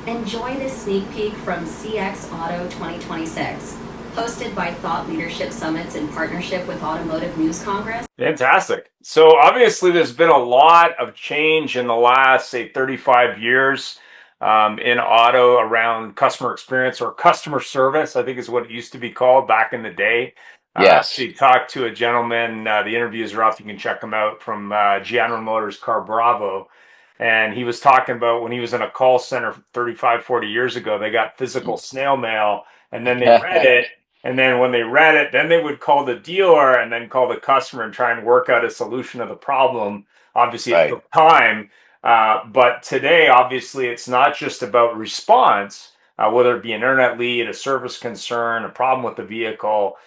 Enjoy this sneak peek from CX Auto 2026, hosted by Thought Leadership Summits in partnership with Automotive News Congress. Fantastic. So obviously, there's been a lot of change in the last, say, 35 years in auto around customer experience or customer service, I think is what it used to be called back in the day. Yes. Actually talked to a gentleman, the interviews are up, you can check them out, from General Motors Car Bravo. And he was talking about when he was in a call center 35, 40 years ago, they got physical snail mail and then they read it. And then when they read it, then they would call the dealer and then call the customer and try and work out a solution of the problem. Obviously, it Right. took time. But today, obviously, it's not just about response, whether it be an internet lead, a service concern, a problem with the vehicle,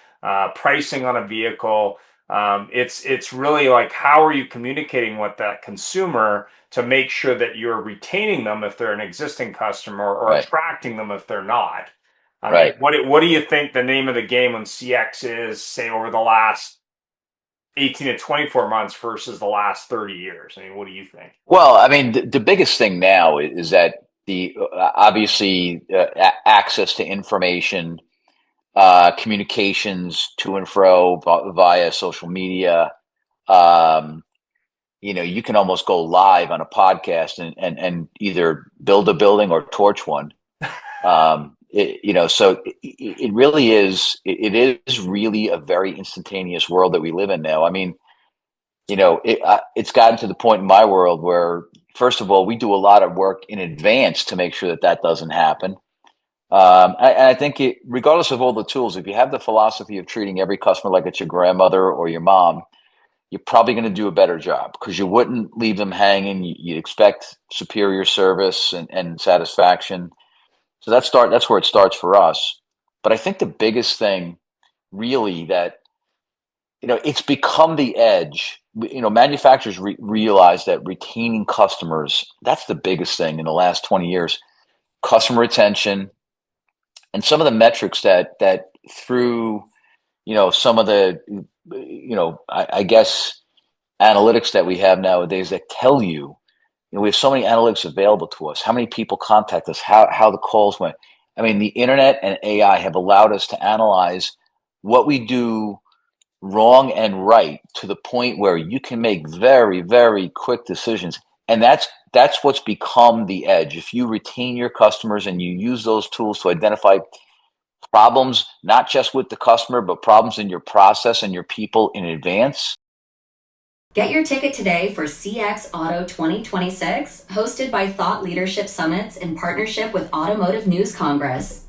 pricing on a vehicle. It's really like, how are you communicating with that consumer to make sure that you're retaining them if they're an existing customer, or Right. attracting them if they're not? I mean, Right. what do you think the name of the game on CX is, say, over the last 18 to 24 months versus the last 30 years? I mean, what do you think? Well, I mean, the biggest thing now is that the obviously access to information, communications to and fro via social media. Um, you can almost go live on a podcast and either build a building or torch one. So it really is. It is really a very instantaneous world that we live in now. I mean, it's gotten to the point in my world where, first of all, we do a lot of work in advance to make sure that that doesn't happen. I think regardless of all the tools, if you have the philosophy of treating every customer like it's your grandmother or your mom, you're probably going to do a better job, because you wouldn't leave them hanging. You'd expect superior service and satisfaction. So that's where it starts for us. But I think the biggest thing really that, it's become the edge. Manufacturers realize that retaining customers, that's the biggest thing in the last 20 years. Customer retention, and some of the metrics that through, some of the, I guess, analytics that we have nowadays that tell you, we have so many analytics available to us. How many people contact us? How the calls went. I mean, the internet and AI have allowed us to analyze what we do wrong and right, to the point where you can make very, very quick decisions. And that's what's become the edge. If you retain your customers and you use those tools to identify problems, not just with the customer, but problems in your process and your people in advance. Get your ticket today for CX Auto 2026, hosted by Thought Leadership Summits in partnership with Automotive News Congress.